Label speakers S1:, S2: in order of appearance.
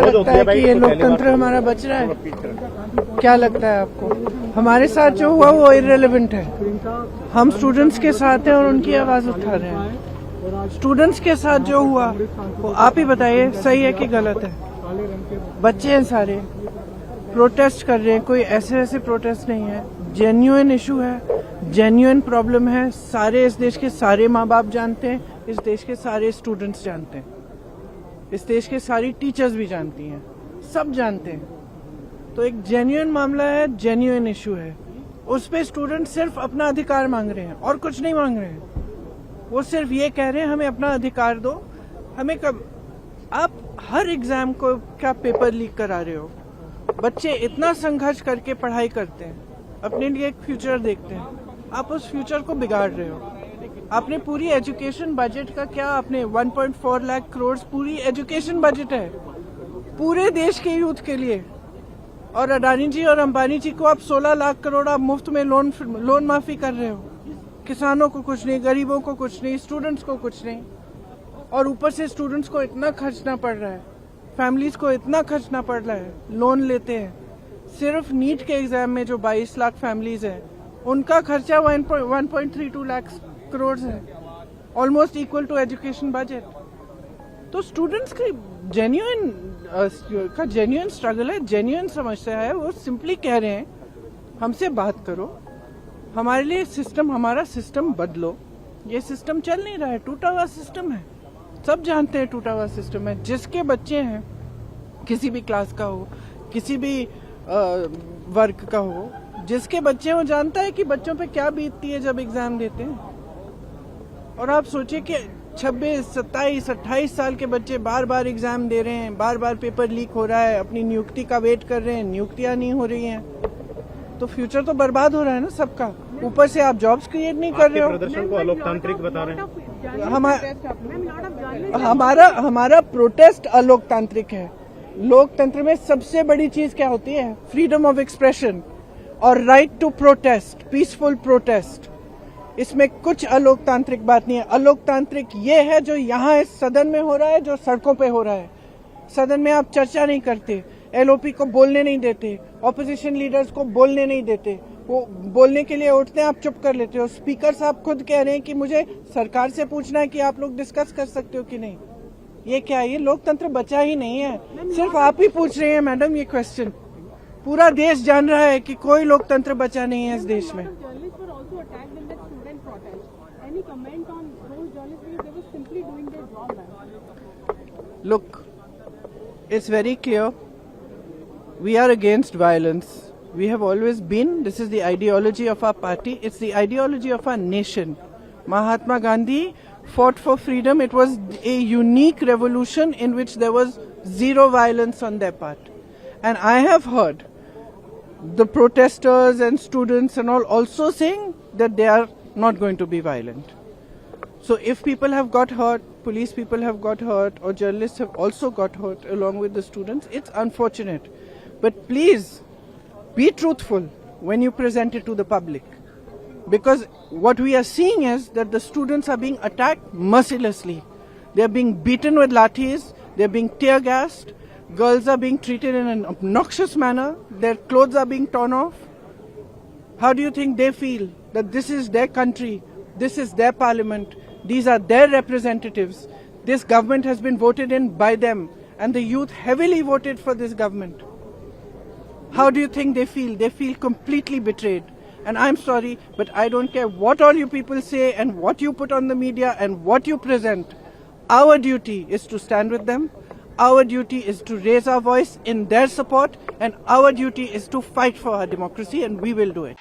S1: लगता है कि ये लोकतंत्र हमारा बच रहा है? क्या लगता है आपको? हमारे साथ जो हुआ वो इररिलेवेंट है। हम स्टूडेंट्स के साथ हैं और उनकी आवाज उठा रहे हैं। स्टूडेंट्स के साथ जो हुआ वो आप ही बताइए, सही है कि गलत है? बच्चे हैं सारे, प्रोटेस्ट कर रहे हैं, कोई ऐसे ऐसे प्रोटेस्ट नहीं है, जेन्युइन इशू है, जेन्युइन प्रॉब्लम है। सारे इस देश के सारे माँ बाप जानते हैं, इस देश के सारे स्टूडेंट्स जानते हैं, इस देश के सारी टीचर्स भी जानती हैं, सब जानते हैं। तो एक जेन्युइन मामला है, जेन्युइन इशू है, उस पे स्टूडेंट सिर्फ अपना अधिकार मांग रहे हैं और कुछ नहीं मांग रहे हैं। वो सिर्फ ये कह रहे हैं हमें अपना अधिकार दो। हमें कब आप हर एग्जाम को क्या पेपर लीक करा रहे हो? बच्चे इतना संघर्ष करके पढ़ाई करते हैं, अपने लिए एक फ्यूचर देखते हैं, आप उस फ्यूचर को बिगाड़ रहे हो। आपने पूरी एजुकेशन बजट का क्या, आपने 1.4 लाख करोड़ पूरी एजुकेशन बजट है पूरे देश के यूथ के लिए, और अडानी जी और अंबानी जी को आप 16 लाख करोड़ आप मुफ्त में लोन माफी कर रहे हो। किसानों को कुछ नहीं, गरीबों को कुछ नहीं, स्टूडेंट्स को कुछ नहीं, और ऊपर से स्टूडेंट्स को इतना खर्चना पड़ रहा है, फैमिलीज को इतना खर्चना पड़ रहा है, लोन लेते हैं। सिर्फ नीट के एग्जाम में जो 22 लाख फैमिलीज हैं उनका खर्चा 1.32 लाख करोड़ है, almost equal to education budget. तो स्टूडेंट्स की जेन्युइन स्ट्रगल है, जेन्युइन समस्या है। वो सिंपली कह रहे हैं हमसे बात करो, हमारे लिए सिस्टम, हमारा सिस्टम बदलो। ये सिस्टम चल नहीं रहा है, टूटा हुआ सिस्टम है, सब जानते हैं टूटा हुआ सिस्टम है। जिसके बच्चे हैं, किसी भी क्लास का हो, किसी भी वर्ग का हो, जिसके बच्चे वो जानता है कि बच्चों पे क्या बीतती है जब एग्जाम देते हैं। और आप सोचिए कि 26, 27, 28 साल के बच्चे बार बार एग्जाम दे रहे हैं, बार बार पेपर लीक हो रहा है, अपनी नियुक्ति का वेट कर रहे हैं, नियुक्तियां नहीं हो रही हैं, तो फ्यूचर तो बर्बाद हो रहा है ना सबका। ऊपर से आप जॉब्स क्रिएट नहीं कर रहे हो।
S2: प्रदर्शन को अलोकतांत्रिक बता रहे हैं।
S1: हमारा प्रोटेस्ट अलोकतांत्रिक है। लोकतंत्र में सबसे बड़ी चीज क्या होती है? फ्रीडम ऑफ एक्सप्रेशन और right to protest, peaceful protest. इसमें कुछ अलोकतांत्रिक बात नहीं है। अलोकतांत्रिक ये है जो यहाँ इस सदन में हो रहा है, जो सड़कों पे हो रहा है। सदन में आप चर्चा नहीं करते, एलओपी को बोलने नहीं देते, ऑपोजिशन लीडर्स को बोलने नहीं देते, वो बोलने के लिए उठते हैं, आप चुप कर लेते हो। स्पीकर साहब खुद कह रहे हैं कि मुझे सरकार से पूछना है कि आप लोग डिस्कस कर सकते हो कि नहीं। ये क्या है? ये लोकतंत्र बचा ही नहीं है, सिर्फ आप ही पूछ रहे हैं मैडम ये क्वेश्चन। पूरा देश जान रहा है कि कोई लोकतंत्र बचा नहीं है इस देश में। Look, it's very clear. We are against violence. We have always been. This is the ideology of our party. It's the ideology of our nation. Mahatma Gandhi fought for freedom. It was a unique revolution in which there was zero violence on their part. And I have heard the protesters and students and all also saying that they are not going to be violent. So if people have got hurt, police people have got hurt, or journalists have also got hurt along with the students, it's unfortunate. But please be truthful when you present it to the public. Because what we are seeing is that the students are being attacked mercilessly. They are being beaten with lathis, they are being tear gassed, girls are being treated in an obnoxious manner, their clothes are being torn off. How do you think they feel that this is their country, this is their parliament, these are their representatives, this government has been voted in by them, and the youth heavily voted for this government? How do you think they feel? They feel completely betrayed. And I'm sorry, but I don't care what all you people say and what you put on the media and what you present. Our duty is to stand with them. Our duty is to raise our voice in their support, and our duty is to fight for our democracy, and we will do it.